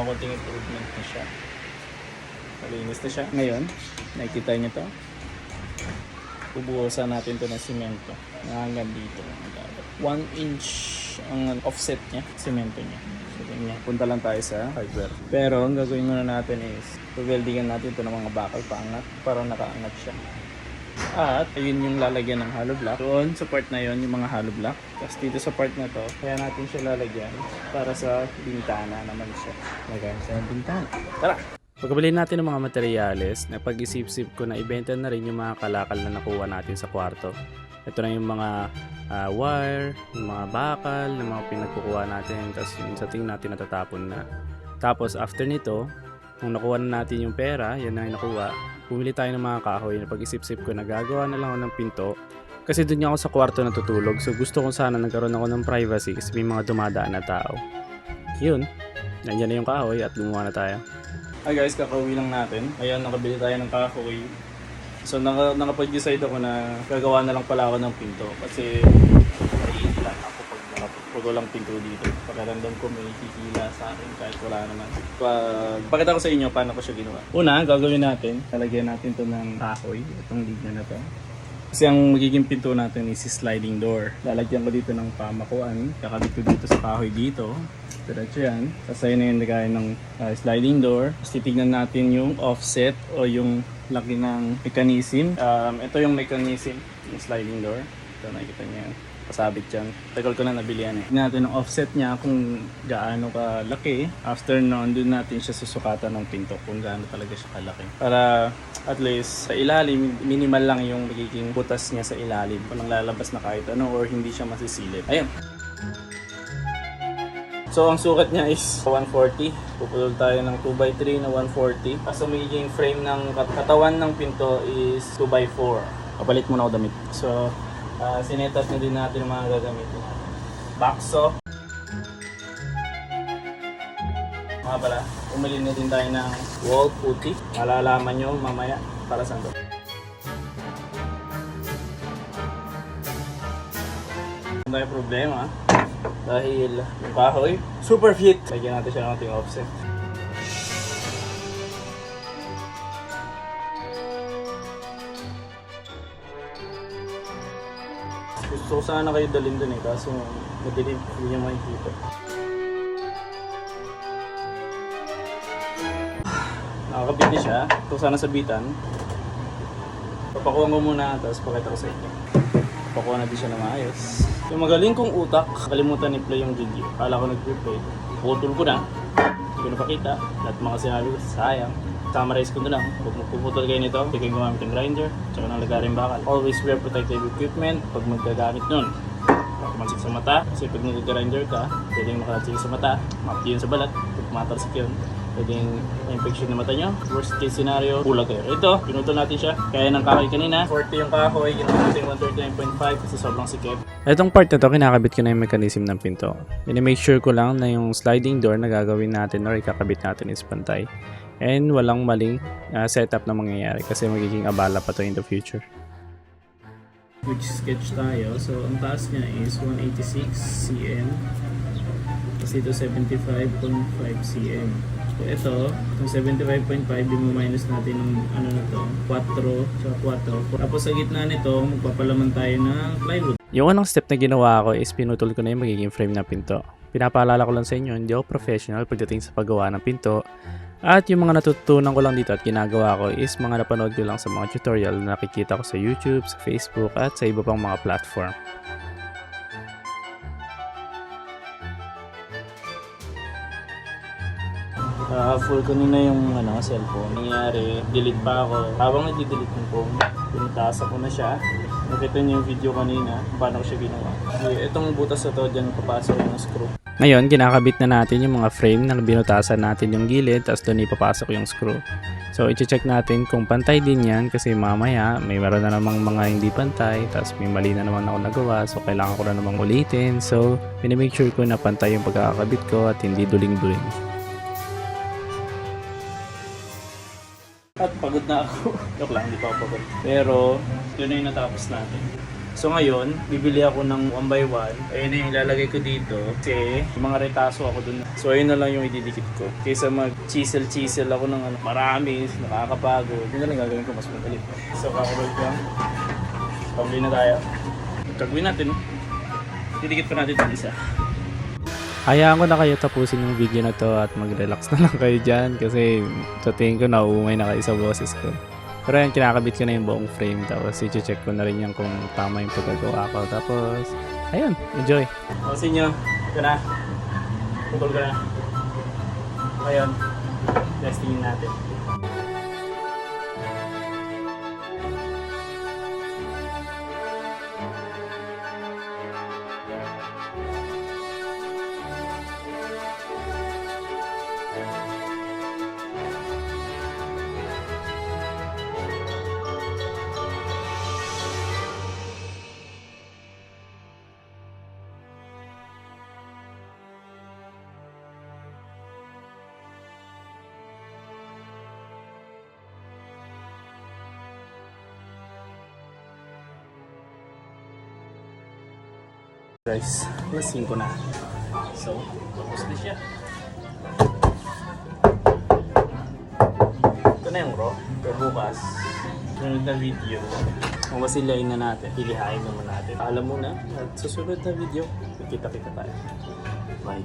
mga konting improvement na siya. Malinis na siya. Ngayon, nakikita niyo to. Bubuhusan natin to ng simento na hanggang dito. 1 inch ang offset niya, simento niya. So, ganyan. Punta lang tayo sa hardware. Pero, ang gagawin muna natin is, weldingan natin ito ng mga bakal paangat para nakaangat siya. At, ayun yung lalagyan ng hollow block. Doon, sa part na yun, yung mga hollow block. Tapos dito sa part na to, kaya natin siya lalagyan para sa bintana naman siya. Lagyan sa bintana. Tara! Pagkabili natin ng mga materyales, napag-isip-isip ko na ibenta na rin yung mga kalakal na nakuha natin sa kwarto. Ito na yung mga wire, yung mga bakal, yung mga pinagkukuha natin, tapos yung sa tingin natin natatapon na. Tapos after nito, nung nakuha na natin yung pera, yan na yung nakuha, bumili tayo ng mga kahoy. Napag-isip-isip ko na gagawa na lang ako ng pinto. Kasi doon ako sa kwarto natutulog, so gusto ko sana nagkaroon ako ng privacy kasi may mga dumadaan na tao. Yun, nandiyan na yung kahoy at gumawa na tayo. Hi guys, kakauwi lang natin. Ayan, nakabili tayo ng kahoy. So nakapag-decide ako na gagawa na lang pala ako ng pinto. Kasi naiilan ako pag walang pinto dito. Pakiramdam ko may hihila sa akin kahit wala naman. Pakita ko sa inyo paano ko siya ginawa. Una, gagawin natin, talagyan natin to ng kahoy. Itong linya na to. Kasi ang magiging pinto natin is sliding door. Lalagyan ko dito ng pamakuan. Kakabit ko dito sa kahoy dito. Diretso yan. Tapos ayun na yung lagay ng sliding door. Tapos titignan natin yung offset o yung laki ng mechanism. Ito yung mechanism, yung sliding door. Ito nakikita niyo yan. Pasabit yan. Tagal ko na nabili yan eh. Tignan natin yung offset niya kung gaano kalaki. After nun, doon natin siya susukatan ng pinto kung gaano talaga siya kalaki. Para at least sa ilalim, minimal lang yung magiging butas niya sa ilalim. Walang lalabas na kahit ano or hindi siya masisilip. Ayun. So ang sukat niya is 140. Pupulol tayo ng 2x3 na 140. Kaso magiging frame ng katawan ng pinto is 2x4. Kapalit muna ako damit. So sinetas na din natin ang mga gagamitin. Bakso. Mga pala, umili na din tayo ng wall putty. Malalaman nyo mamaya para saan to. Hindi tayo problema dahil yung kahoy super fit. Lagyan natin siya ng ating offset. Gusto ko sana kayo dalhin dun eh, kaso madilim, hindi niya makikita. Nakakabit din siya. Ito sana sabitan. Papakuha ko muna, tapos pakita ko sa inyo. Papakuha na din siya na maayos. Yung magaling kong utak, kalimutan i-play yung video. Kala ko nag-replay. Putol ko na. Hindi ko napakita. Lahat mga sinabi ko, sayang. Summarize ko na lang. Huwag magpuputol kayo nito, hindi kayo gumamit ng grinder, tsaka ng lagaring bakal. Always wear protective equipment pag maggagamit nun. Makamansin sa mata, kasi pag nag-grinder ka, pwedeng makalansin sa mata, mapti yun sa balat, pag matarsik yun, pwedeng infection na mata nyo. Worst case scenario, bulag kayo. Ito, pinutol natin siya. Kaya ng kahoy kanina, 40 yung kahoy, ginawa natin 139.5 kasi sobrang sikip. Itong part na to, kinakabit ko na yung mechanism ng pinto. Make sure ko lang na yung sliding door na gagawin natin or ikakabit natin is pantay. And walang maling setup na mangyayari kasi magiging abala pa to in the future. Which sketch tayo. So, ang taas niya is 186 cm. Tapos dito 75.5 cm. So, ito, itong 75.5, minus natin ng ano na to, 4, 4. Tapos sa gitna nito, magpapalaman tayo ng plywood. Yung unang step na ginawa ko is pinutol ko na yung magiging frame na pinto. Pinapaalala ko lang sa inyo, hindi ako professional pagdating sa paggawa ng pinto. At yung mga natutunan ko lang dito at ginagawa ko is mga napanood ko lang sa mga tutorial na nakikita ko sa YouTube, sa Facebook at sa iba pang mga platform. Full ko na yung cellphone. Nangyari, delete pa ako. Habang nag-delete ng phone, pinitaas ako na siya. Nakita niyo yung video kanina, paano ko siya ginawa. Itong butas na to, dyan papasok yung screw. Ngayon, kinakabit na natin yung mga frame na binutasan natin yung gilid, tapos doon ipapasok yung screw. So, i-check natin kung pantay din yan kasi mamaya may meron na namang mga hindi pantay, tapos may mali na naman ako nagawa, so kailangan ko na namang ulitin. So, pinamake sure ko na pantay yung pagkakabit ko at hindi duling-duling. At pagod na ako. Joke lang, hindi pa ako pagod. Pero, yun na yung natapos natin. So ngayon, bibili ako ng 1x1. Ayun na yung ilalagay ko dito. Kasi yung mga retaso ako dun. So ayun na lang yung ididikit ko. Kaysa mag-chisel ako ng marami, nakakapagod. Yun na lang gagawin ko, mas madali. So kakabal ko lang. Pabili na tayo. Gagawin natin. Didikit pa natin yung isa. Hayaan ko na kayo tapusin yung video na to at mag-relax na lang kayo dyan kasi sa tingin ko nauumay na kayo sa boses ko. Pero yan, kinakabit ko na yung buong frame tapos i-check ko na rin yan kung tama yung pagkagawa ko. Tapos, ayun, enjoy! Pansin nyo, ito na. Putol ka na. Ngayon, testingin natin. Guys, lasing ko na. So, tapos na siya. Ito na yung raw. Pero bukas, sunod na video, kung masilayin na natin, ilihain naman natin. Alam mo na, at sa sunod na video, kita tayo. Bye.